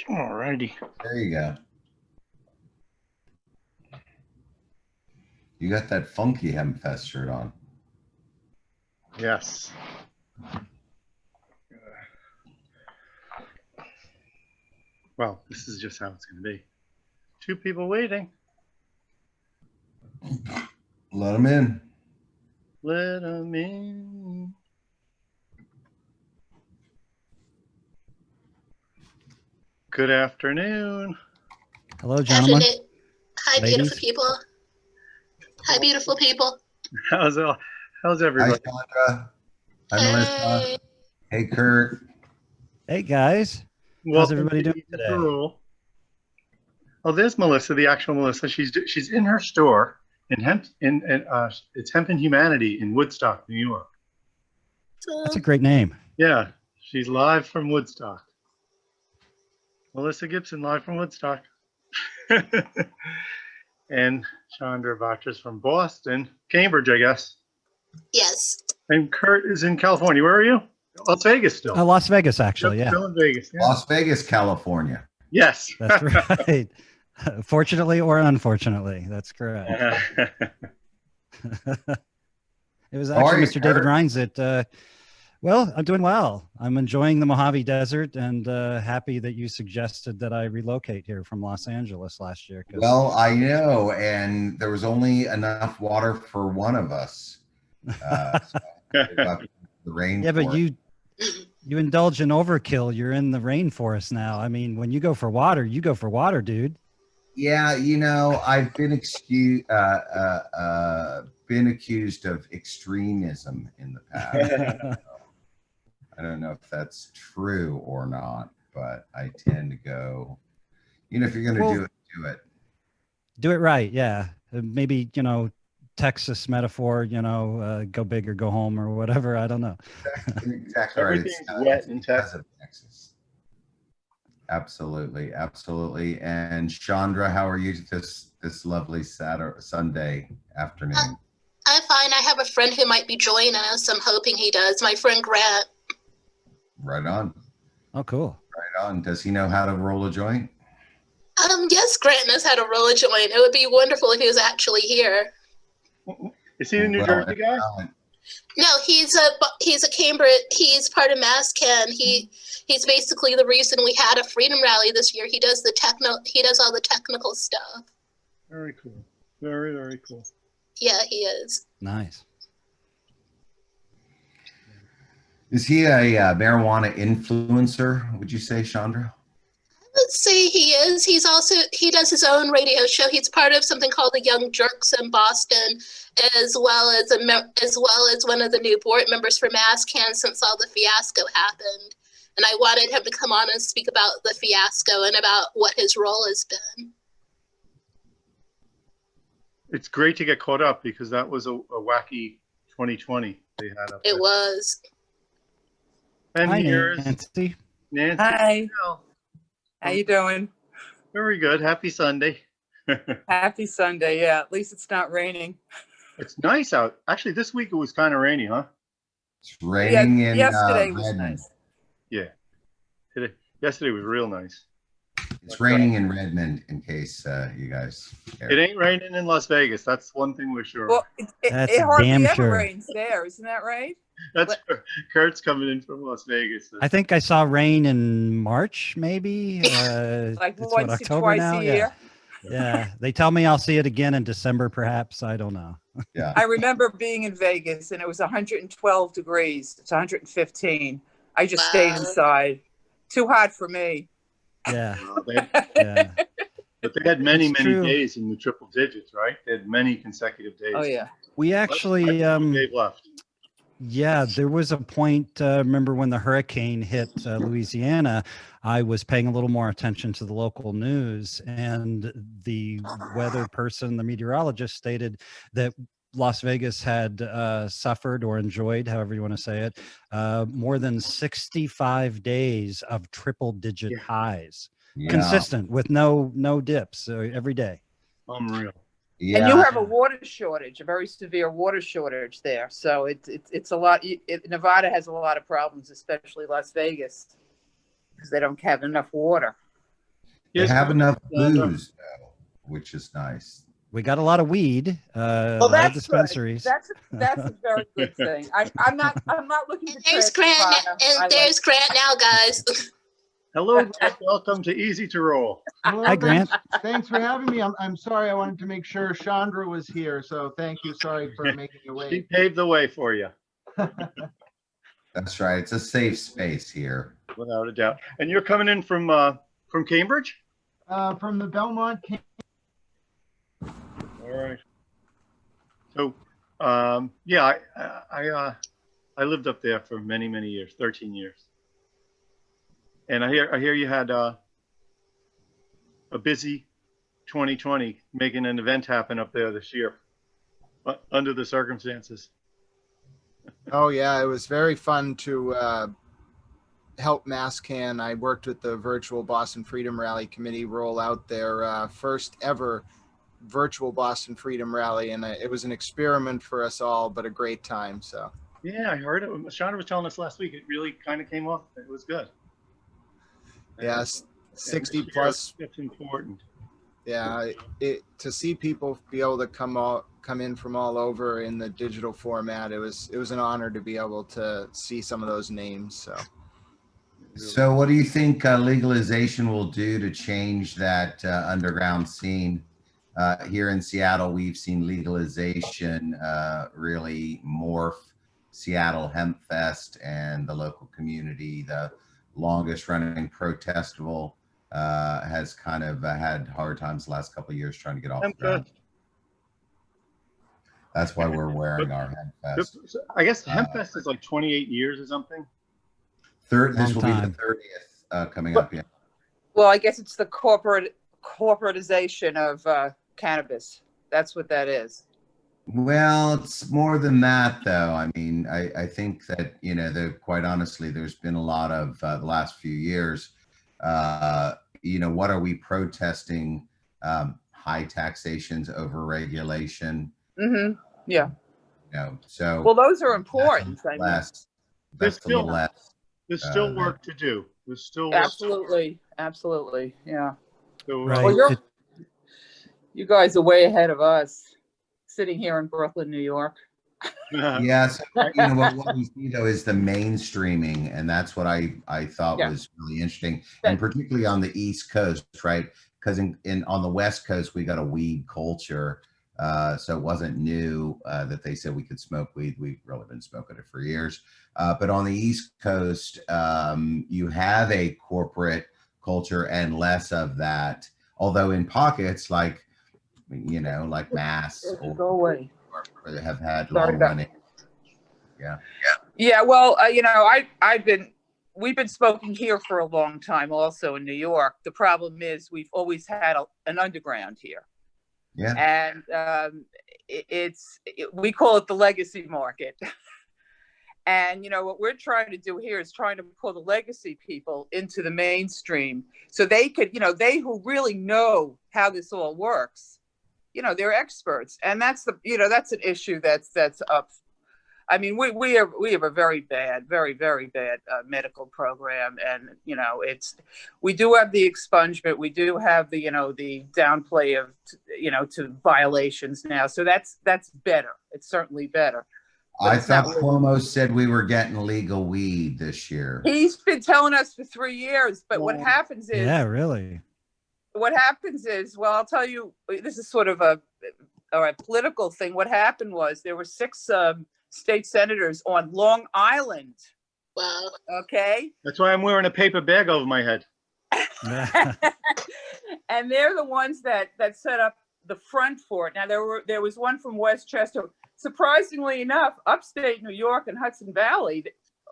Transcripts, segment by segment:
All righty. There you go. You got that funky Hempfest shirt on. Yes. Well, this is just how it's going to be. 2 people waiting. Let them in. Let them in. Good afternoon. Hello, gentlemen. Hi, Ladies. beautiful people. Hi, beautiful people. How's everybody? Hi, Chandra. Hi, Melissa. Hey, Kurt. Hey, guys. How's everybody doing today? Oh, there's Melissa, the actual Melissa. She's in her store it's Hemp and Humanity in Woodstock, New York. That's a great name. Yeah, she's live from Woodstock. Melissa Gibson, live from Woodstock. And Chandra Batra's from Boston, Cambridge, I guess. Yes. And Kurt is in California. Where are you? Las Vegas still. Las Vegas, actually, yeah. Still in Vegas. Yeah. Las Vegas, California. Yes. That's right. Fortunately or unfortunately, that's correct. It was actually Mr. David Rheins that, well, I'm doing well. I'm enjoying the Mojave Desert and happy that you suggested that I relocate here from Los Angeles last year. Well, I know, and there was only enough water for one of us. So the rain. Yeah, but you indulge in overkill. You're in the rainforest now. I mean, when you go for water, you go for water, dude. Yeah, you know, I've been accused of extremism in the past. I don't know if that's true or not, but I tend to go, you know, if you're going to do it, do it. Do it right, yeah. Maybe, you know, Texas metaphor, you know, go big or go home or whatever. I don't know. Exactly right. Everything's wet in Texas. Absolutely, absolutely. And Chandra, how are you this lovely Sunday afternoon? I'm fine. I have a friend who might be joining us. I'm hoping he does. My friend Grant. Right on. Oh, cool. Right on. Does he know how to roll a joint? Yes, Grant knows how to roll a joint. It would be wonderful if he was actually here. Is he a New Jersey guy? No, he's a Cambridge. He's part of MassCan. He's basically the reason we had a freedom rally this year. He does all the technical stuff. Very cool. Very, very cool. Yeah, he is. Nice. Is he a marijuana influencer, would you say, Chandra? Let's say he is. He does his own radio show. He's part of something called the Young Jerks in Boston, as well as one of the new board members for MassCan since all the fiasco happened. And I wanted him to come on and speak about the fiasco and about what his role has been. It's great to get caught up because that was a wacky 2020 they had up there. It was. And Hi, here's Nancy. Nancy. Hi. How you doing? Very good. Happy Sunday. Happy Sunday. Yeah, at least it's not raining. It's nice out. Actually, this week it was kind of rainy, huh? It's raining in yesterday was Redmond. nice. Yeah. Yesterday was real nice. It's raining in Redmond, in case you guys care. It ain't raining in Las Vegas. That's one thing we're sure. Well, That's it hardly damn ever sure. rains there, isn't that right? That's Kurt's coming in from Las Vegas. I think I saw rain in March, maybe. Like it's once or October twice now? a year. Yeah. They tell me I'll see it again in December, perhaps. I don't know. Yeah. I remember being in Vegas and it was 112 degrees. It's 115. I just stayed inside. Too hot for me. Yeah. Yeah. But they had many true. days in the triple digits, right? They had many consecutive days. Oh, yeah. We actually, Dave left. yeah, there was a point, remember when the hurricane hit Louisiana, I was paying a little more attention to the local news, and the weather person, the meteorologist, stated that Las Vegas had suffered or enjoyed, however you want to say it, more than 65 days of triple-digit highs, consistent with no dips every day. Unreal. Yeah. And you have a water shortage, a very severe water shortage there. So it's a lot. Nevada has a lot of problems, especially Las Vegas, because they don't have enough water. They Yes, have enough Chandra. booze, though, which is nice. We got a lot of weed, a Well, lot of that's dispensaries. good. That's a very good thing. I'm not looking And to there's trade Grant, Nevada. I and like there's Grant now, guys. Hello, Grant. Welcome to Easy to Roll. Hello, Hi, Grant. Thanks for having me. I'm sorry. I wanted to make sure Chandra was here, so thank you. Sorry for making you She wait. paved the way for you, That's right. It's a safe space here. without a doubt. And you're coming in from Cambridge? From the Belmont. All right. So, yeah, I lived up there for many, many years, 13 years. And I hear you had a busy 2020 making an event happen up there this year, under the circumstances. Oh yeah, it was very fun to help MassCan. I worked with the virtual Boston Freedom Rally Committee roll out their first ever virtual Boston Freedom Rally, and it was an experiment for us all, but a great time. So Yeah, I heard it. Chandra was telling us last week. It really kind of came off. It was good. yes, And 60 this plus. year, it's important. Yeah, to see people be able to come in from all over in the digital format, it was an honor to be able to see some of those names. So what do you think legalization will do to change that underground scene? Here in Seattle, we've seen legalization really morph Seattle Hemp Fest and the local community. The longest running protestival has kind of had hard times the last couple of years trying to get off the ground. That's why we're wearing our Hemp Fest. I guess Hemp Fest is like 28 years or something. This will be Long the 30th coming up. Yeah. Well, I guess it's the corporatization of cannabis. That's what that is. Well, it's more than that, though. I mean, I think that, you know, quite honestly, there's been a lot of the last few years, you know, what are we protesting? High taxations, over regulation. Mm-hmm. Yeah. You know, so well, those are important. That's There's a little less. There's still work to do. There's still work. Absolutely. Yeah. So, Right. Well, you guys are way ahead of us, sitting here in Brooklyn, New York. Yes, you know what we see though is the mainstreaming, and that's what I thought was really interesting, and particularly on the East Coast, right? Because on the West Coast we got a weed culture, so it wasn't new that they said we could smoke weed. We've really been smoking it for years, but on the East Coast, you have a corporate culture and less of that. Although in pockets like, you know, like Mass or go away. Or have had long running. Yeah. Well, you know, we've been smoking here for a long time, also in New York. The problem is we've always had an underground here. Yeah. And we call it the legacy market. And, you know, what we're trying to do here is trying to pull the legacy people into the mainstream so they could, you know, they who really know how this all works, you know, they're experts. And that's that's an issue that's up. I mean, we have a very bad medical program. And, you know, we do have the expungement. We do have the, you know, the downplay of, you know, to violations now. So that's better. It's certainly better. I thought Cuomo said we were getting legal weed this year. He's been telling us for 3 years, but what happens is... Yeah, really? What happens is, well, I'll tell you, this is sort of a political thing. What happened was there were 6 state senators on Long Island. Wow. Okay? That's why I'm wearing a paper bag over my head. And they're the ones that set up the front for it. Now, there was one from Westchester. Surprisingly enough, upstate New York and Hudson Valley,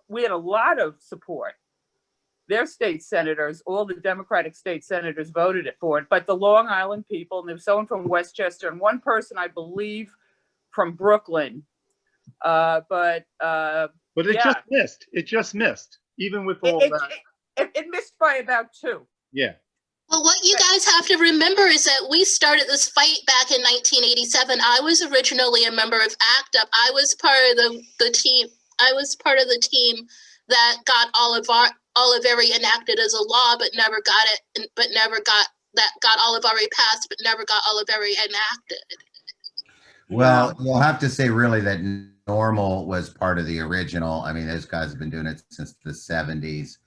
we had a lot of support. Their state senators, all the Democratic state senators voted for it, but the Long Island people, and there was someone from Westchester and one person, I believe, from Brooklyn. But it just missed. It just missed, even with all that. It missed by about 2. Yeah. Well, what you guys have to remember is that we started this fight back in 1987. I was originally a member of ACT UP. I was part of the team. I was part of the team that got Oliveri enacted as a law, but never got that got Oliveri passed, but never got Oliveri enacted. Well, we'll have to say really that NORML was part of the original. I mean, those guys have been doing it since the 70s.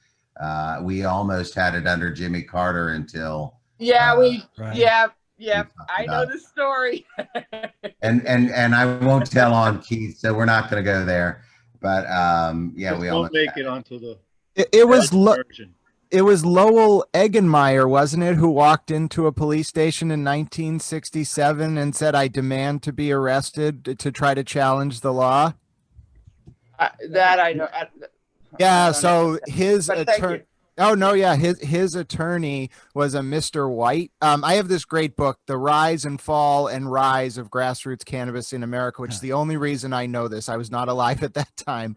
We almost had it under Jimmy Carter until right. I know about the story. and I won't tell on Keith, so we're not going to go there. But yeah, Just we won't almost make it onto the It was Lowell Eggenmeyer, wasn't it, who walked into a police station in 1967 and said, "I demand to be arrested," to try to challenge the law? That I know. Yeah, I so his But thank attorney. you. Oh no, yeah, his attorney was a Mr. White. I have this great book, The Rise and Fall and Rise of Grassroots Cannabis in America, which is the only reason I know this. I was not alive at that time.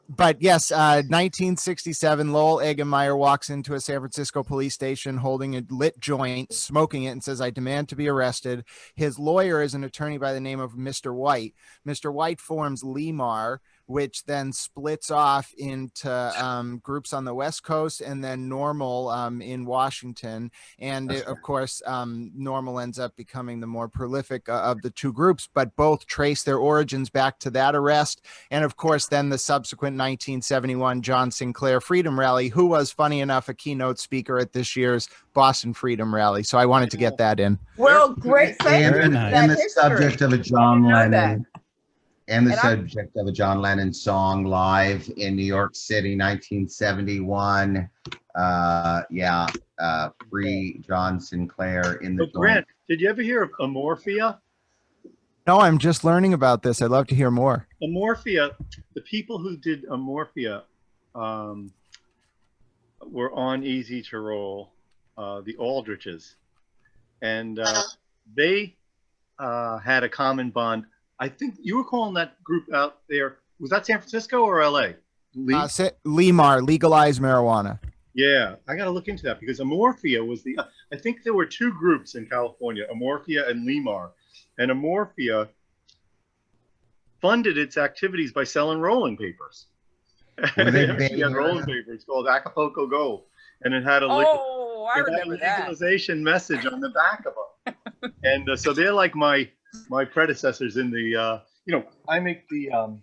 But yes, 1967, Lowell Eggenmeyer walks into a San Francisco police station holding a lit joint, smoking it, and says, "I demand to be arrested." His lawyer is an attorney by the name of Mr. White. Mr. White forms LEMAR, which then splits off into groups on the West Coast and then NORML in Washington. And of course, NORML ends up becoming the more prolific of the two groups, but both trace their origins back to that arrest. And of course, then the subsequent 1971 John Sinclair Freedom Rally, who was, funny enough, a keynote speaker at this year's Boston Freedom Rally. So I wanted to get that in. Well, great. Thank you for that And the history. subject of a John Lennon. And the And subject of a John Lennon song live in New York City, 1971. Free John Sinclair in the Grant, did you ever hear of Amorphia? No, I'm just learning about this. I'd love to hear more. Amorphia, the people who did Amorphia were on Easy to Roll, the Aldriches. And they had a common bond. I think you were calling that group out there. Was that San Francisco or LA? LEMAR, Legalize Marijuana. Yeah, I got to look into that because Amorphia was the, I think there were two groups in California, Amorphia and LEMAR. And Amorphia funded its activities by selling rolling papers. They actually had rolling papers called Acapulco Gold. And it had a legalization message on the back of them. And so they're like my predecessors in the, I make the,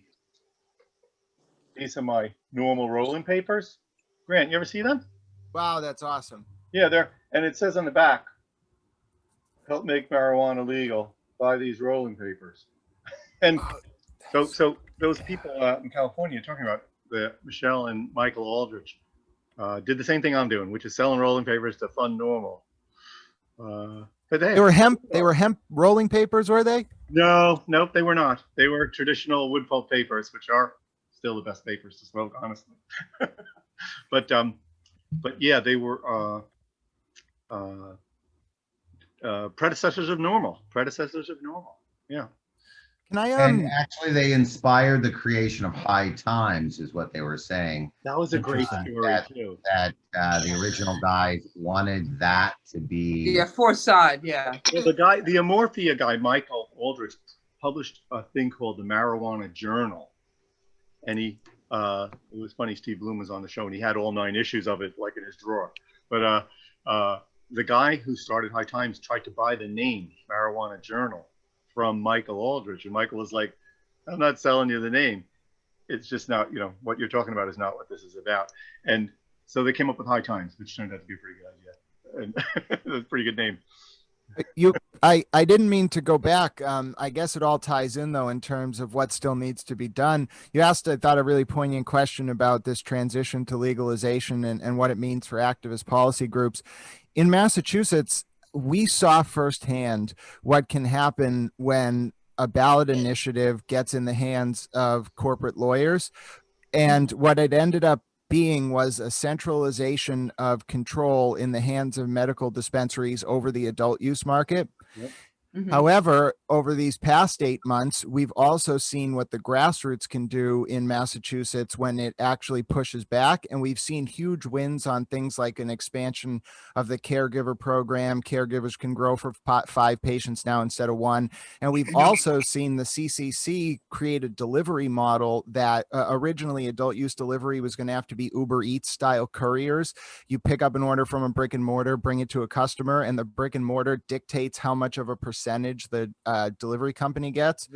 these are my normal rolling papers. Grant, you ever see them? Wow, that's awesome. Yeah, and it says on the back, help make marijuana legal, buy these rolling papers. And so those people in California talking about Michelle and Michael Aldrich did the same thing I'm doing, which is selling rolling papers to fund NORML. But they were hemp rolling papers, were they? No, they were not. They were traditional wood pulp papers, which are still the best papers to smoke, honestly. but yeah, they were predecessors of NORML. Yeah. And actually, they inspired the creation of High Times, is what they were saying. That was a great story too. That the original guys wanted that to be. Yeah, Forsyth. Yeah. Well, the Amorphia guy, Michael Aldrich, published a thing called the Marijuana Journal, and it was funny. Steve Bloom was on the show, and he had all 9 issues of it, like in his drawer. But the guy who started High Times tried to buy the name Marijuana Journal from Michael Aldrich, and Michael was like, "I'm not selling you the name. It's just not, what you're talking about is not what this is about." And so they came up with High Times, which turned out to be a pretty good idea, and it was a pretty good name. I didn't mean to go back. I guess it all ties in though in terms of what still needs to be done. You asked, I thought, a really poignant question about this transition to legalization and what it means for activist policy groups. In Massachusetts, we saw firsthand what can happen when a ballot initiative gets in the hands of corporate lawyers. And what it ended up being was a centralization of control in the hands of medical dispensaries over the adult use market. Yep. However, over these past 8 months, we've also seen what the grassroots can do in Massachusetts when it actually pushes back. And we've seen huge wins on things like an expansion of the caregiver program. Caregivers can grow for 5 patients now instead of 1. And we've also seen the CCC create a delivery model that originally adult use delivery was going to have to be Uber Eats style couriers. You pick up an order from a brick and mortar, bring it to a customer, and the brick and mortar dictates how much of a percentage the delivery company gets.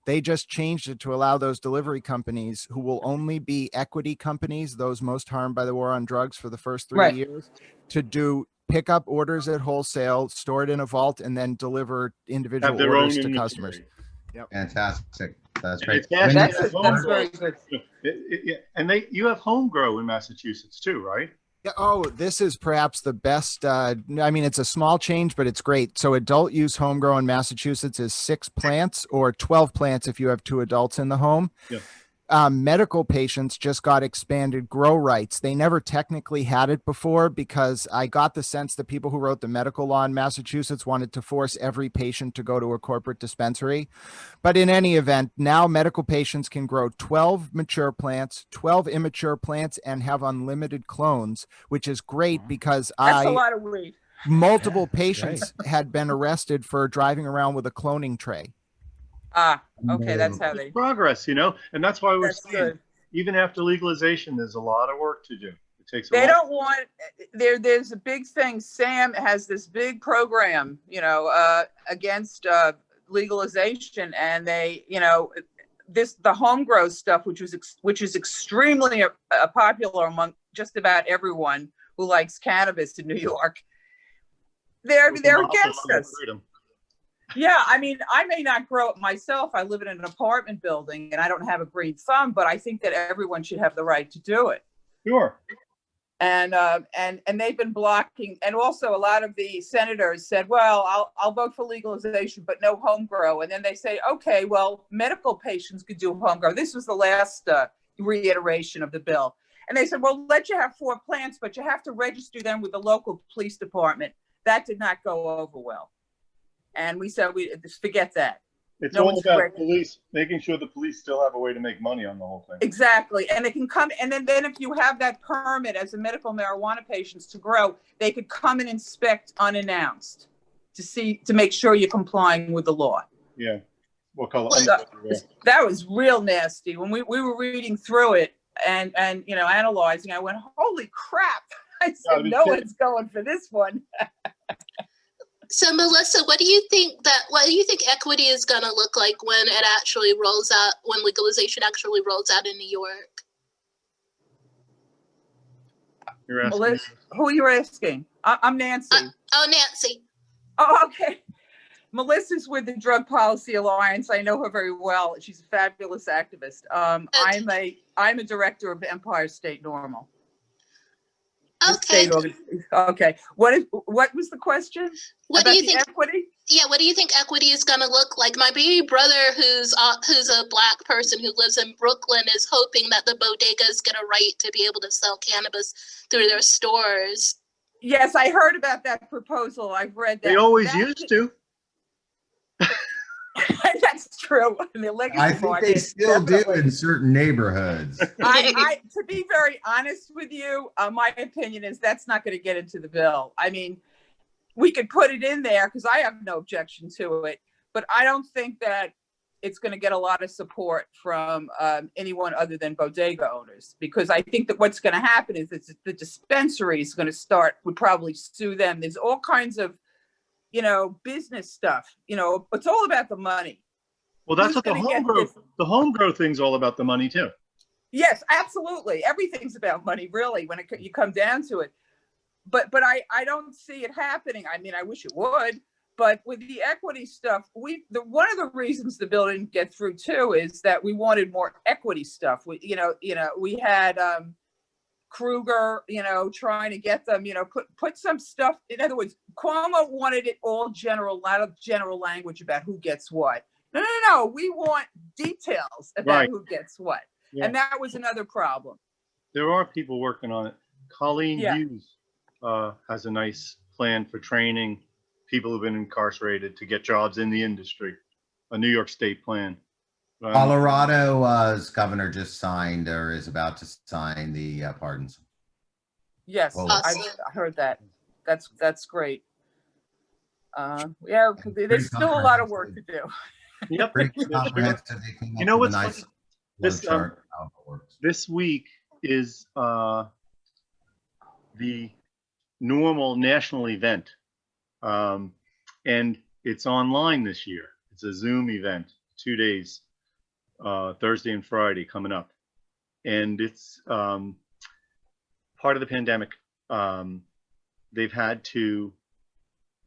They just changed it to allow those delivery companies, who will only be equity companies, those most harmed by the war on drugs for the first 3 years, to do pick up orders at wholesale, store it in a vault, and then deliver individual orders to customers. Yep. Fantastic. That's great. That's very good. And you have home grow in Massachusetts too, right? Yeah, oh, this is perhaps the best. I mean, it's a small change, but it's great. So adult use home grow in Massachusetts is 6 plants or 12 plants if you have 2 adults in the home. Yeah. Medical patients just got expanded grow rights. They never technically had it before, because I got the sense that people who wrote the medical law in Massachusetts wanted to force every patient to go to a corporate dispensary. But in any event, now medical patients can grow 12 mature plants, 12 immature plants, and have unlimited clones, which is great because that's a lot of weed. Multiple patients had been arrested for driving around with a cloning tray. Okay, that's how they progress, and that's why we're saying even after legalization, there's a lot of work to do. It takes. They don't want there's a big thing. Sam has this big program, against legalization, and they, the home grow stuff, which is extremely popular among just about everyone who likes cannabis in New York. They're against us. Yeah, I mean, I may not grow it myself. I live in an apartment building and I don't have a green thumb, but I think that everyone should have the right to do it. Sure. And they've been blocking, and also a lot of the senators said, well, I'll vote for legalization, but no home grow. And then they say, okay, well, medical patients could do home grow. This was the last reiteration of the bill. And they said, well, let you have 4 plants, but you have to register them with the local police department. That did not go over well. And we said, we forget that. It's all about police, making sure the police still have a way to make money on the whole thing. Exactly. And they can come, and then if you have that permit as a medical marijuana patient to grow, they could come and inspect unannounced to make sure you're complying with the law. Yeah. What color? That was real nasty. When we were reading through it and analyzing, I went, holy crap. I said, no one's going for this one. So Melissa, what do you think equity is going to look like when it actually rolls out, when legalization actually rolls out in New York? You're asking Melissa, who are you asking? I'm Nancy. Nancy. Oh, okay. Melissa's with the Drug Policy Alliance. I know her very well. She's a fabulous activist. I'm a director of Empire State Normal. Okay. Okay. What was the question? What do you think? Equity? Yeah. What do you think equity is going to look like? My baby brother, who's a Black person who lives in Brooklyn, is hoping that the bodegas get a right to be able to sell cannabis through their stores. Yes, I heard about that proposal. I've read that. They always used to. That's true. In the legacy I think market, they still do in certain neighborhoods. To be very honest with you, my opinion is that's not going to get into the bill. I mean, we could put it in there because I have no objection to it, but I don't think that it's going to get a lot of support from anyone other than bodega owners, because I think that what's going to happen is that the dispensary is going to would probably sue them. There's all kinds of business stuff. It's all about the money. Well, that's what the home grow thing's all about, the money too. Yes, absolutely. Everything's about money, really, when you come down to it. But I don't see it happening. I mean, I wish it would. But with the equity stuff, one of the reasons the bill didn't get through too is that we wanted more equity stuff. We had Kruger, trying to get them, put some stuff. In other words, Cuomo wanted it all a lot of general language about who gets what. No. We want details about who gets what. Yeah. And that was another problem. There are people working on it. Colleen Hughes has a nice plan for training people who've been incarcerated to get jobs in the industry. A New York State plan. Colorado's governor just signed or is about to sign the pardons. Yes, Well, I heard that. That's great. Yeah, there's still a lot of work to do. Yep. Pretty comprehensive. You know what's nice funny? This week is the normal national event, and it's online this year. It's a Zoom event, 2 days, Thursday and Friday coming up, and it's part of the pandemic. They've had to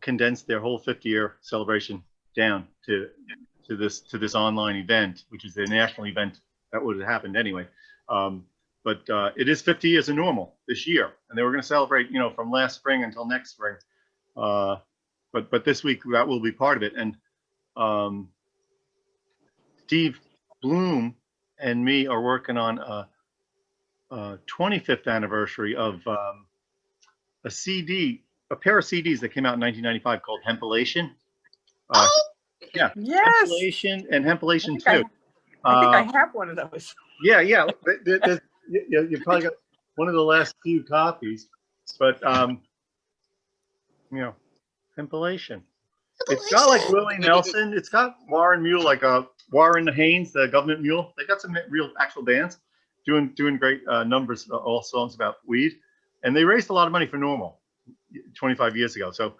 condense their whole 50-year celebration down to this online event, which is the national event that would have happened anyway. But it is 50 years of normal this year, and they were going to celebrate, from last spring until next spring. But this week that will be part of it. And Steve Bloom and me are working on a 25th anniversary of a pair of CDs that came out in 1995 called Hempilation. Yeah, yes. Hempilation and Hempilation 2. I think I have one of those. Yeah. You probably got one of the last few copies, but Hempilation. It's got like Willie Nelson. It's got Warren Mule, like Warren Haynes, the government mule. They got some real actual bands doing great numbers, all songs about weed, and they raised a lot of money for Normal 25 years ago. So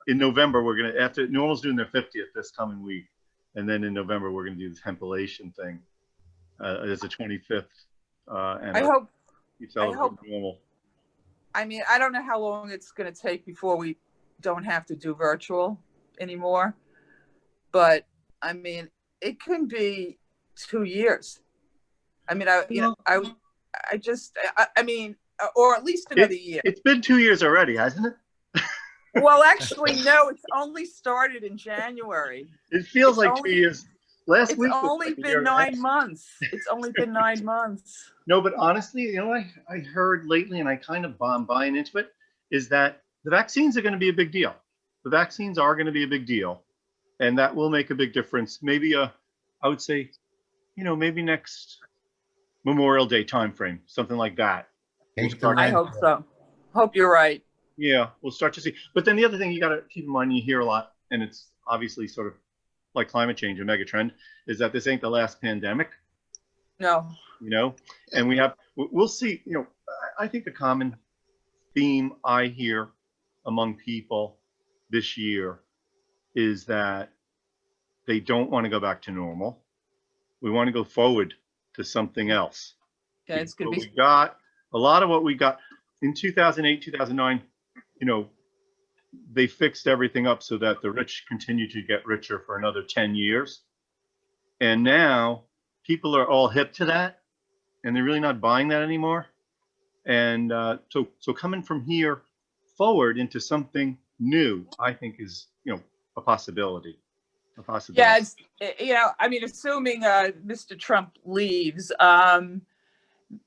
in November we're gonna, after Normal's doing their 50th this coming week, and then in November we're gonna do this Hempilation thing as a 25th. And I hope. Normal. I mean, I don't know how long it's going to take before we don't have to do virtual anymore, but I mean, it can be 2 years. I mean, I mean, or at least another year. It's been 2 years already, hasn't it? Well, actually, no, it's only started in January. It feels like 2 years. Last week. It's only been 9 months. It's only been 9 months. No, but honestly, what I heard lately, and I kind of am buying into it, is that the vaccines are going to be a big deal. The vaccines are going to be a big deal, and that will make a big difference. Maybe I would say, maybe next Memorial Day timeframe, something like that. I hope so. Hope you're right. Yeah, we'll start to see. But then the other thing you got to keep in mind, you hear a lot, and it's obviously sort of like climate change, a mega trend, is that this ain't the last pandemic. No. And we'll see, I think the common theme I hear among people this year is that they don't want to go back to normal. We want to go forward to something else. Yeah, it's going to be. We got a lot of what we got in 2008, 2009, they fixed everything up so that the rich continue to get richer for another 10 years. And now people are all hip to that, and they're really not buying that anymore. And so coming from here forward into something new, I think is, a possibility. Yeah, it's, I mean, assuming Mr. Trump leaves,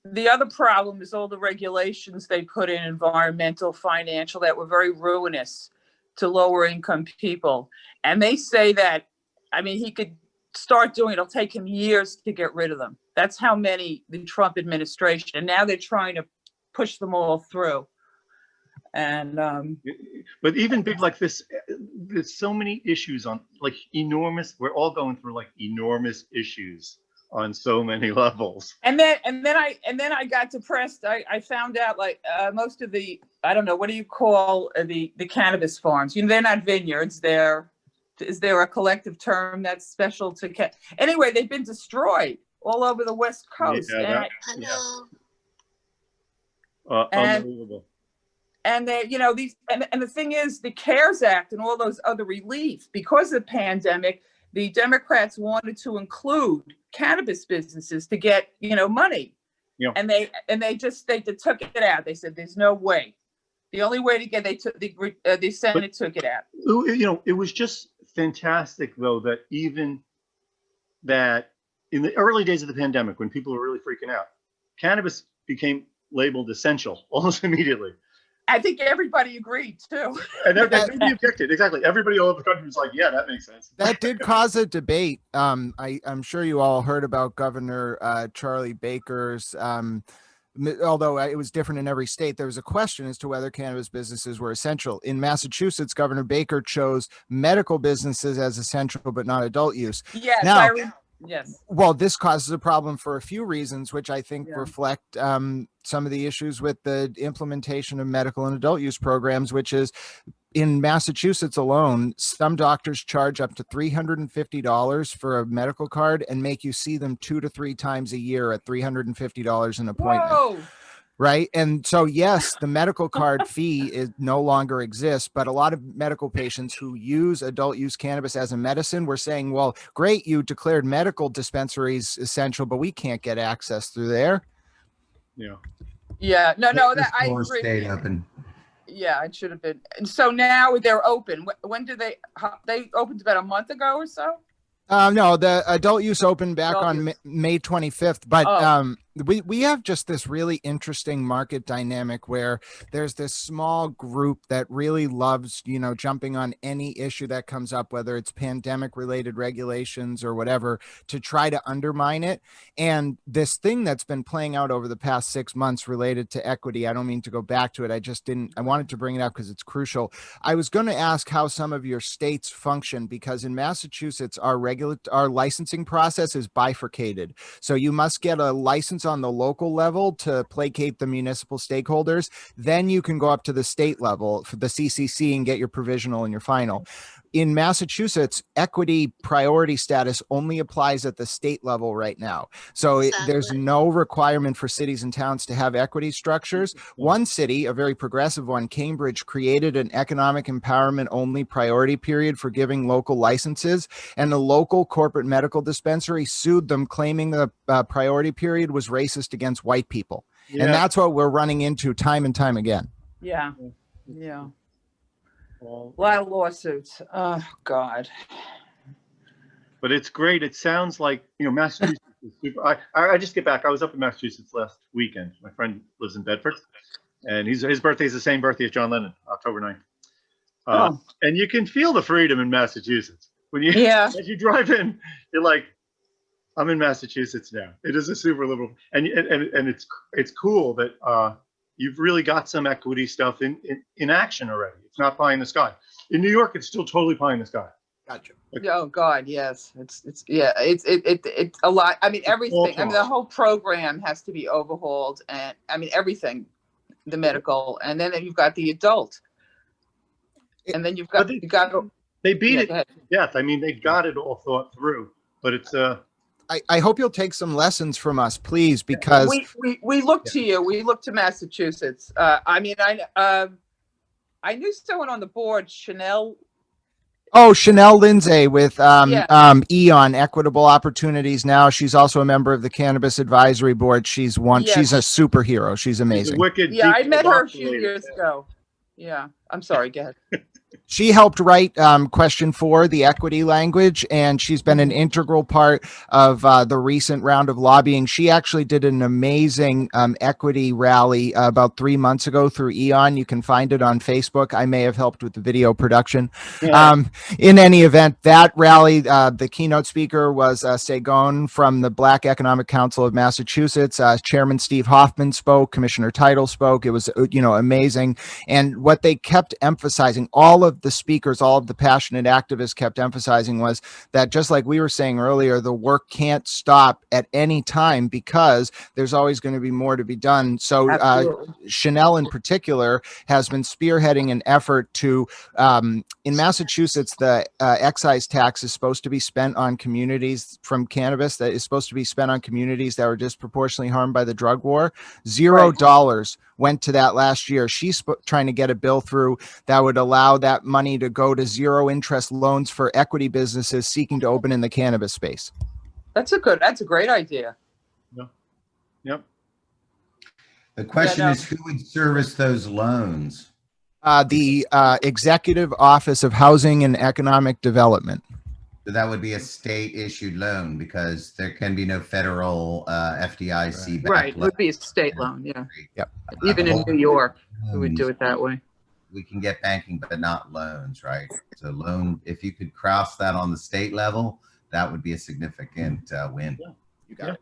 the other problem is all the regulations they put in, environmental, financial, that were very ruinous to lower income people. And they say that, I mean, he could start doing it. It'll take him years to get rid of them. That's how many the Trump administration, and now they're trying to push them all through. And but even big like this, there's so many issues on like enormous. We're all going through like enormous issues on so many levels. And then I got depressed. I found out like most of the, I don't know, what do you call the cannabis farms? They're not vineyards. Is there a collective term that's special to anyway, they've been destroyed all over the West Coast. Yeah, I know. Unbelievable. And they, these, and the thing is, the CARES Act and all those other relief, because of the pandemic, the Democrats wanted to include cannabis businesses to get, money. Yeah. And they took it out. They said, there's no way. The only way to get, the Senate took it out. It was just fantastic though, that even that in the early days of the pandemic, when people were really freaking out, cannabis became labeled essential almost immediately. I think everybody agreed too. And nobody objected. Exactly. Everybody all over the country was like, yeah, that makes sense. That did cause a debate. I'm sure you all heard about Governor Charlie Baker's, although it was different in every state, there was a question as to whether cannabis businesses were essential. In Massachusetts, Governor Baker chose medical businesses as essential, but not adult use. Yes, now, yes. Well, this causes a problem for a few reasons, which I think reflect some of the issues with the implementation of medical and adult use programs, which is in Massachusetts alone, some doctors charge up to $350 for a medical card and make you see them 2 to 3 times a year at $350 an appointment. Whoa. Right. And so, yes, the medical card fee no longer exists, but a lot of medical patients who use adult use cannabis as a medicine were saying, well, great, you declared medical dispensaries essential, but we can't get access through there. Yeah. Yeah. No, that I agree. Stayed open. Yeah, it should have been. And so now they're open. When did they opened about a month ago or so? No, the adult use opened back on May 25th, but we have just this really interesting market dynamic where there's this small group that really loves, jumping on any issue that comes up, whether it's pandemic related regulations or whatever, to try to undermine it. And this thing that's been playing out over the past 6 months related to equity, I don't mean to go back to it. I wanted to bring it up because it's crucial. I was going to ask how some of your states function, because in Massachusetts, our licensing process is bifurcated. So you must get a license on the local level to placate the municipal stakeholders. Then you can go up to the state level for the CCC and get your provisional and your final. In Massachusetts, equity priority status only applies at the state level right now. So there's no requirement for cities and towns to have equity structures. One city, a very progressive one, Cambridge, created an economic empowerment only priority period for giving local licenses, and the local corporate medical dispensary sued them, claiming the priority period was racist against white people. Yeah. And that's what we're running into time and time again. Yeah. Yeah. A lot of lawsuits. Oh, God. But it's great. It sounds like, Massachusetts is super. I just get back. I was up in Massachusetts last weekend. My friend lives in Bedford, and his birthday is the same birthday as John Lennon, October 9th. And you can feel the freedom in Massachusetts. As you drive in, you're like, I'm in Massachusetts now. It is a super liberal. And it's cool that you've really got some equity stuff in action already. It's not pie in the sky. In New York, it's still totally pie in the sky. Gotcha. Oh God, yes. It's a lot. I mean, everything. I mean, the whole program has to be overhauled, and I mean everything, the medical, and then you've got the adult, and then they beat it to death. I mean, they got it all thought through, but it's I hope you'll take some lessons from us, please, because we look to you. We look to Massachusetts. I mean, I knew someone on the board, Chanel. Oh, Chanel Lindsay with Eon Equitable Opportunities. Now she's also a member of the Cannabis Advisory Board. She's She's a superhero. She's amazing. I met her a few years ago. Yeah, I'm sorry. Go ahead. She helped write question 4, the equity language, and she's been an integral part of the recent round of lobbying. She actually did an amazing equity rally about 3 months ago through Eon. You can find it on Facebook. I may have helped with the video production. Yeah. In any event, that rally, the keynote speaker was Segon from the Black Economic Council of Massachusetts. Chairman Steve Hoffman spoke. Commissioner Title spoke. It was, amazing. And what they kept emphasizing, all of the speakers, all of the passionate activists kept emphasizing, was that, just like we were saying earlier, the work can't stop at any time because there's always going to be more to be done. So Chanel in particular has been spearheading an effort to, in Massachusetts, the excise tax is supposed to be spent on communities from cannabis, that is supposed to be spent on communities that were disproportionately harmed by the drug war. $0 went to that last year. She's trying to get a bill through that would allow that money to go to 0 interest loans for equity businesses seeking to open in the cannabis space. That's a great idea. Yeah. Yep. The question is, who would service those loans? The Executive Office of Housing and Economic Development. So that would be a state issued loan because there can be no federal FDIC backed Right. It loan. would be a state loan. Yeah. Yep. Even in New York, we would do it that way. We can get banking, but not loans, right? So loan, if you could cross that on the state level, that would be a significant win. Yeah. You got it.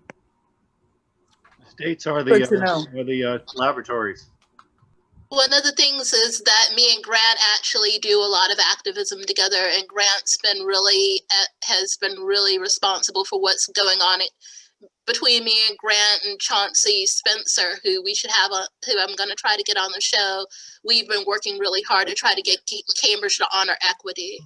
States are Good to know. the laboratories. One of the things is that me and Grant actually do a lot of activism together, and Grant's been really has been really responsible for what's going on between me and Grant and Chauncey Spencer, who we should have who I'm going to try to get on the show. We've been working really hard to try to get Cambridge to honor equity.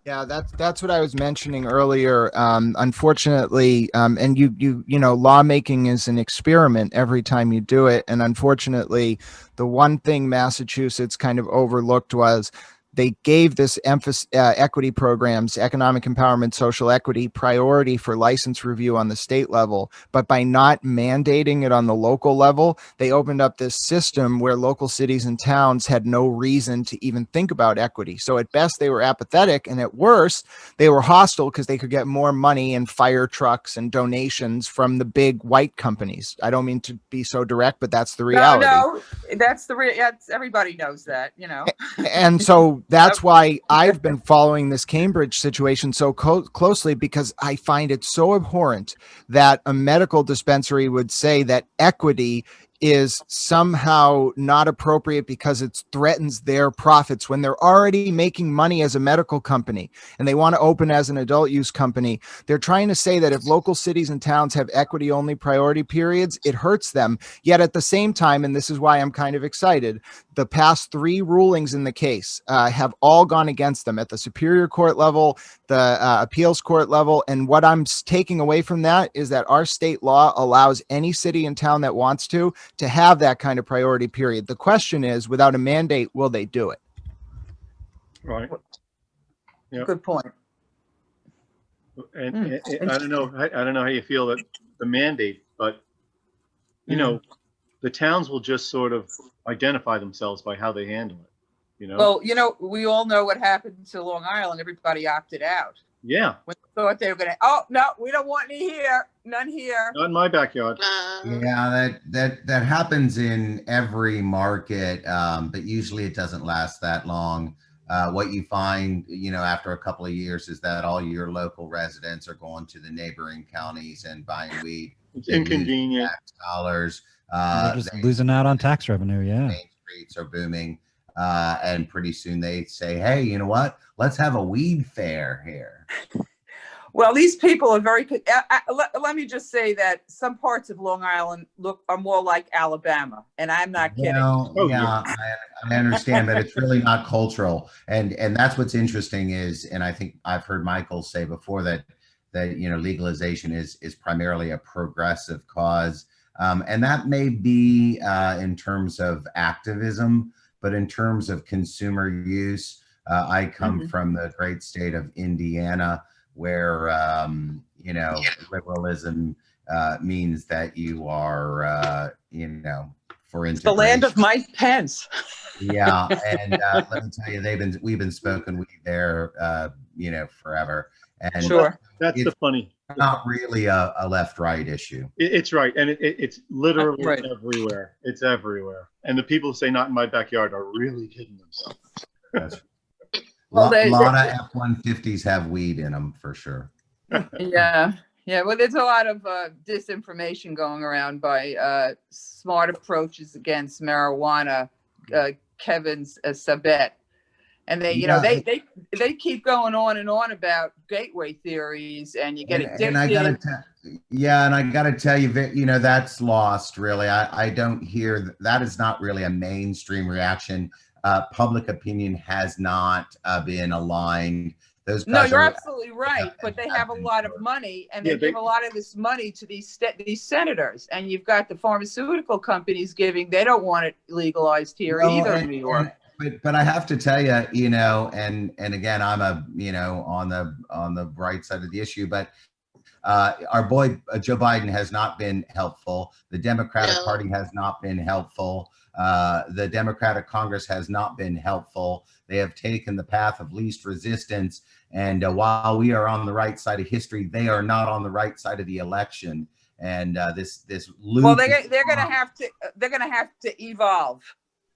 Yeah, that's what I was mentioning earlier. Unfortunately, and you know, lawmaking is an experiment every time you do it. And unfortunately, the one thing Massachusetts kind of overlooked was they gave this equity programs, economic empowerment, social equity priority for license review on the state level. But by not mandating it on the local level, they opened up this system where local cities and towns had no reason to even think about equity. So at best, they were apathetic, and at worst, they were hostile because they could get more money and fire trucks and donations from the big white companies. I don't mean to be so direct, but that's the reality. No, that's everybody knows that, you know. And so that's why I've been following this Cambridge situation so closely, because I find it so abhorrent that a medical dispensary would say that equity is somehow not appropriate because it threatens their profits when they're already making money as a medical company and they want to open as an adult use company. They're trying to say that if local cities and towns have equity only priority periods, it hurts them. Yet at the same time, and this is why I'm kind of excited, the past 3 rulings in the case have all gone against them at the Superior Court level, the appeals court level. And what I'm taking away from that is that our state law allows any city and town that wants to have that kind of priority period. The question is, without a mandate, will they do it? Right. Yep. Good point. And I don't know how you feel that the mandate, but you know, the towns will just sort of identify themselves by how they handle it. You know. Well, you know, we all know what happened to Long Island. Everybody opted out. Yeah. When they thought they were gonna. Oh no, we don't want any here. None here. Not in my backyard. Yeah, that happens in every market, but usually it doesn't last that long. What you find, you know, after a couple of years is that all your local residents are going to the neighboring counties and buying weed. It's inconvenient. Tax dollars. They're just losing out on tax revenue. Yeah. Main streets are booming. And pretty soon they say, hey, you know what? Let's have a weed fair here. Well, these people are very. Let me just say that some parts of Long Island are more like Alabama, and I'm not kidding. Well, yeah, I understand, but it's really not cultural, and that's what's interesting is, and I think I've heard Michael say before that you know, legalization is primarily a progressive cause, and that may be in terms of activism, but in terms of consumer use, I come from the great state of Indiana, where you know, liberalism means that you are you know, for integration. The land of Mike Pence. Yeah, and let me tell you, we've been smoking weed there you know, forever. And sure, that's the funny. Not really a left-right issue. It's right, and it's literally right. everywhere. It's everywhere, and the people who say not in my backyard are really kidding themselves. That's Well, a lot of F-150s have weed in them for sure. Yeah. Well, there's a lot of disinformation going around by smart approaches against marijuana. Kevin's Sabet, and they, you know, they keep going on and on about gateway theories, and you get addicted. And I gotta tell you, you know, that's lost. Really, I don't hear that is not really a mainstream reaction. Public opinion has not been aligned. No, you're absolutely right. But they have a lot of money, and they give a lot of this money to these senators. And you've got the pharmaceutical companies giving. They don't want it legalized here either in New York. But I have to tell you, you know, and again, I'm you know, on the right side of the issue, but Our boy Joe Biden has not been helpful. The Democratic Party has not been helpful. The Democratic Congress has not been helpful. They have taken the path of least resistance. And while we are on the right side of history, they are not on the right side of the election. And this loop. Well, they're gonna have to evolve.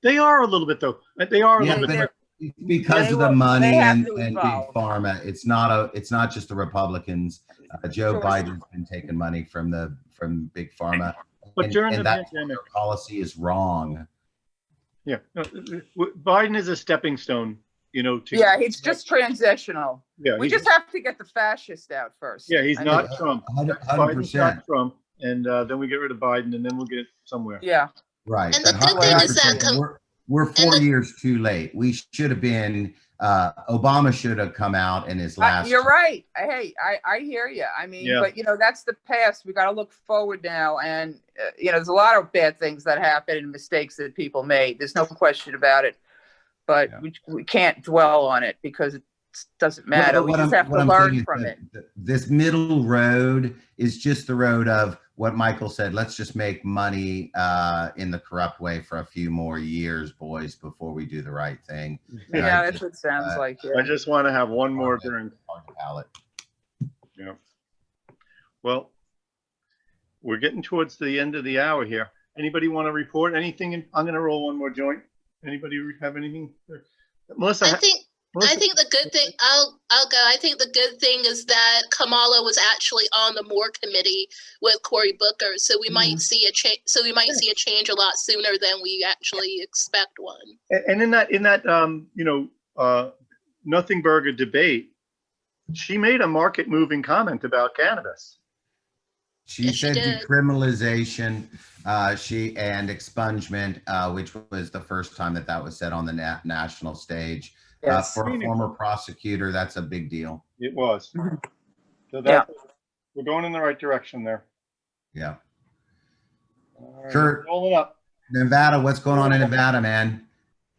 They are a little bit though. They are a little bit. Because of the money and big pharma. It's not just the Republicans. Joe Biden's been taking money from big pharma. But during the pandemic, policy is wrong. Yeah, Biden is a stepping stone. He's just transitional. Yeah, we just have to get the fascist out first. Yeah, he's not Trump. 100%. Not Trump, and then we get rid of Biden, and then we'll get somewhere. Yeah, right. And the good thing is that we're 4 years too late. We should have been. Obama should have come out in his last. You're right. Hey, I hear you. I mean, but that's the past. We got to look forward now, and there's a lot of bad things that happen and mistakes that people made. There's no question about it. But we can't dwell on it because it doesn't matter. We just have to learn from it. This middle road is just the road of what Michael said. Let's just make money in the corrupt way for a few more years, boys, before we do the right thing. Yeah, that's what it sounds like. Yeah. I just want to have one more drink. Yeah. Well, we're getting towards the end of the hour here. Anybody want to report anything? I'm going to roll one more joint. Anybody have anything? Melissa, I think the good thing, I'll go. I think the good thing is that Kamala was actually on the Moore committee with Cory Booker, so we might see a change. So we might see a change a lot sooner than we actually expect one. And in that Nothing Burger debate, she made a market moving comment about cannabis. She said decriminalization, and expungement, which was the first time that was said on the national stage. Yes. For a former prosecutor, that's a big deal. It was. So we're going in the right direction there. Yeah. Right, Curt, roll it up. Nevada, what's going on in Nevada, man?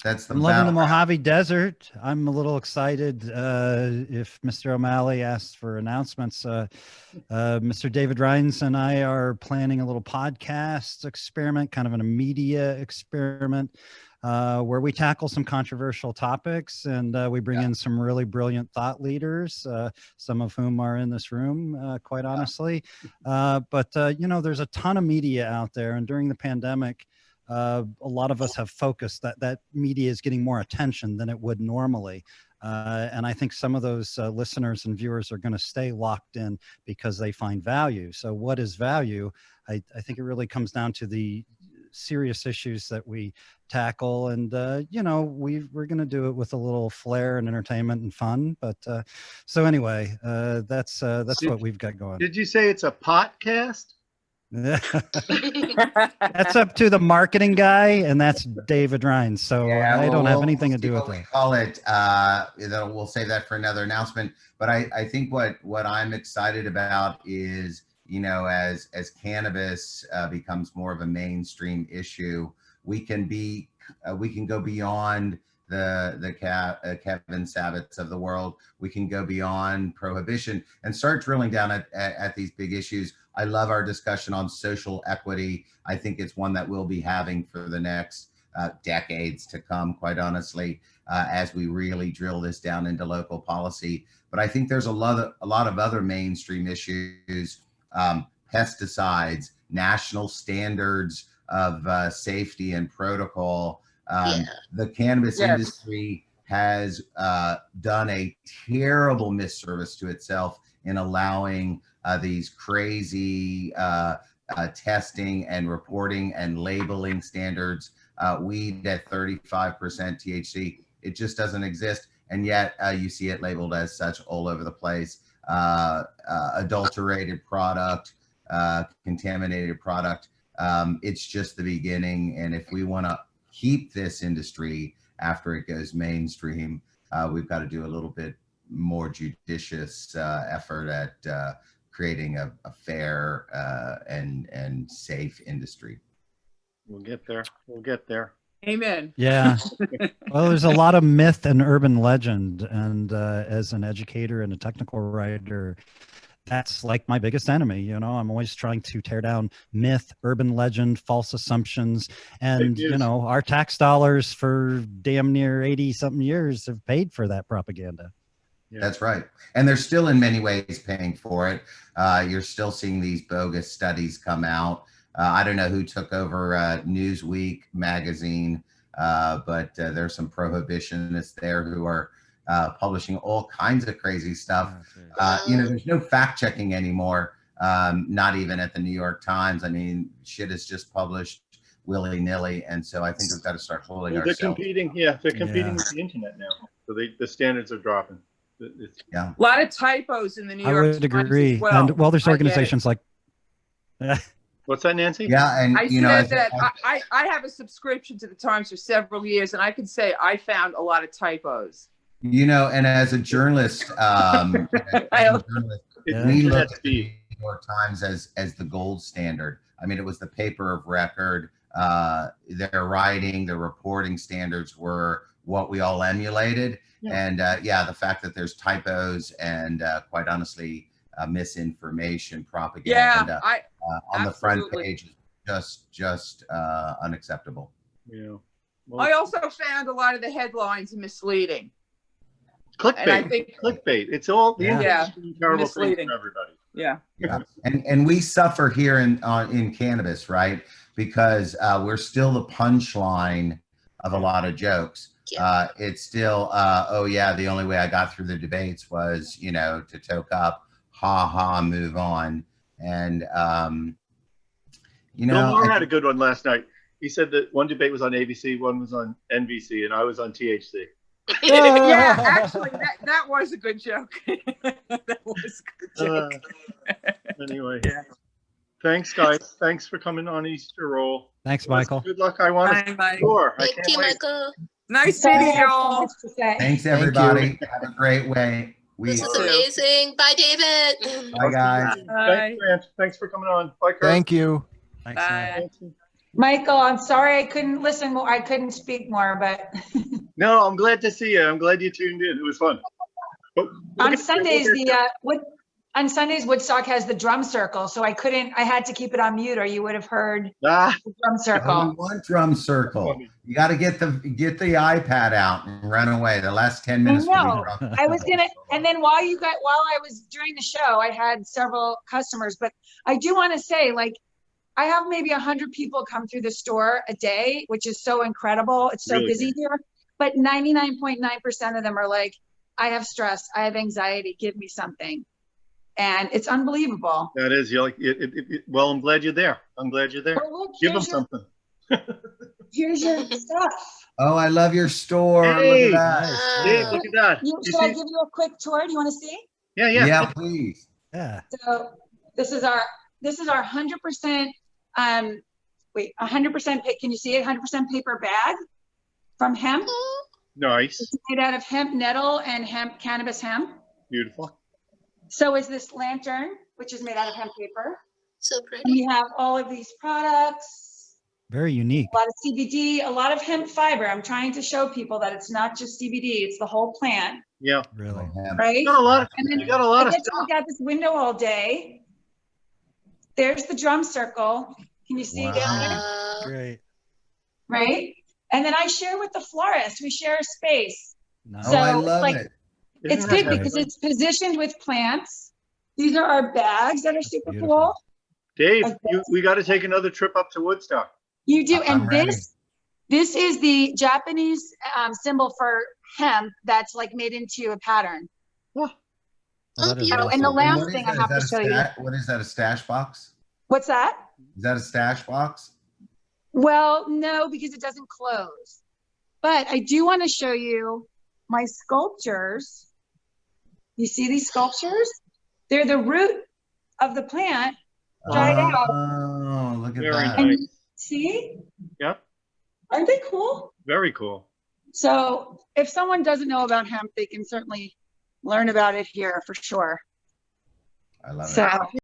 That's I'm loving the Mojave Desert. I'm a little excited. If Mr. O'Malley asks for announcements, Mr. David Rheins and I are planning a little podcast experiment, kind of a media experiment, where we tackle some controversial topics and we bring in some really brilliant thought leaders, some of whom are in this room, quite honestly. But there's a ton of media out there, and during the pandemic, a lot of us have focused that media is getting more attention than it would normally. And I think some of those listeners and viewers are going to stay locked in because they find value. So what is value? I think it really comes down to the serious issues that we tackle. And, we're going to do it with a little flair and entertainment and fun. But so anyway, that's what we've got going. Did you say it's a podcast? That's up to the marketing guy, and that's David Rheins. So I don't have anything to do with that. Call it. We'll save that for another announcement. But I think what I'm excited about is, as cannabis becomes more of a mainstream issue, we can go beyond the Kevin Sabbats of the world. We can go beyond prohibition and start drilling down at these big issues. I love our discussion on social equity. I think it's one that we'll be having for the next decades to come, quite honestly, as we really drill this down into local policy. But I think there's a lot of other mainstream issues, pesticides, national standards of safety and protocol. The cannabis industry has done a terrible misservice to itself in allowing these crazy testing and reporting and labeling standards. Weed at 35% THC, it just doesn't exist. And yet you see it labeled as such all over the place. Adulterated product, contaminated product. It's just the beginning. And if we want to keep this industry after it goes mainstream, we've got to do a little bit more judicious effort at creating a fair and safe industry. We'll get there. We'll get there. Amen. Yeah. Well, there's a lot of myth and urban legend, and as an educator and a technical writer, that's like my biggest enemy. You know, I'm always trying to tear down myth, urban legend, false assumptions. And, you know, our tax dollars for damn near 80 something years have paid for that propaganda. Yeah. That's right. And they're still in many ways paying for it. You're still seeing these bogus studies come out. I don't know who took over Newsweek magazine, but there's some prohibitionists there who are publishing all kinds of crazy stuff. You know, there's no fact checking anymore, not even at the New York Times. I mean, shit is just published willy-nilly. And so I think we've got to start holding ourselves. They're competing. Yeah, they're competing with the internet now. So the standards are dropping. A lot of typos in the New York Times. I would agree. As well. And well, there's organizations like. What's that, Nancy? Yeah, and I said that I have a subscription to the Times for several years, and I can say I found a lot of typos. You know, and as a journalist, we look at the New York Times as the gold standard. I mean, it was the paper of record. Their writing, their reporting standards were what we all emulated. Yeah. And yeah, the fact that there's typos and quite honestly, misinformation, propaganda on the front page is just unacceptable. Yeah. Well, I also found a lot of the headlines misleading. Clickbait. I think clickbait. It's all the terrible misleading for everybody. Yeah. And we suffer here in cannabis, right? Because we're still the punchline of a lot of jokes. It's still, oh yeah, the only way I got through the debates was, you know, to toke up, ha ha, move on. And you know, Bill Maher had a good one last night. He said that one debate was on ABC, one was on NBC, and I was on THC. Yeah, actually, that was a good joke. That was a good joke. Anyway, thanks, guys. Thanks for coming on Easter Roll. Thanks, Michael. Good luck. I want to tour. Thank you, Michael. Nice meeting you all. Thanks, everybody. Have a great way. This is amazing. Bye, David. Bye, guys. Bye. Thanks for coming on. Bye, Kurt. Thank you. Thanks, Bye. Michael, I'm sorry I couldn't listen more. I couldn't speak more, but no, I'm glad to see you. I'm glad you tuned in. It was fun. On Sundays, on Sundays, Woodstock has the drum circle, so I had to keep it on mute, or you would have heard the drum circle. One drum circle. You got to get the iPad out and run away. The last 10 minutes. I was gonna, and then while I was during the show, I had several customers, but I do want to say, like, I have maybe 100 people come through the store a day, which is so incredible. It's so really busy here, but 99.9% of them are like, I have stress, I have anxiety, give me something. And it's unbelievable. That is, you're like, well, I'm glad you're there. I'm glad you're there. Well, look, give them something. Here's your stuff. Oh, I love your store. Hey, look at that. Hey, look at that. Should I give you a quick tour? Do you want to see? Yeah, yeah. Yeah, please. Yeah. So this is our 100%. 100%. Can you see it? 100% paper bag from hemp. Nice. It's made out of hemp nettle and hemp cannabis hemp. Beautiful. So is this lantern, which is made out of hemp paper. So pretty. And we have all of these products. Very unique. A lot of CBD, a lot of hemp fiber. I'm trying to show people that it's not just CBD; it's the whole plant. Yeah. Really. Right. You got a lot of stuff. Look out this window all day. There's the drum circle. Can you see it down there? Great. Right. And then I share with the florist. We share a space. Nice. So I love it. It's good because it's positioned with plants. These are our bags that are super cool. Dave, we got to take another trip up to Woodstock. You do, and this is the Japanese symbol for hemp that's like made into a pattern. Oh, and the last thing I have to show you. What is that? A stash box? What's that? Is that a stash box? Well, no, because it doesn't close. But I do want to show you my sculptures. You see these sculptures? They're the root of the plant dried out. Oh, look at that. Nice. And see? Yep. Aren't they cool? Very cool. So if someone doesn't know about hemp, they can certainly learn about it here for sure. I love it.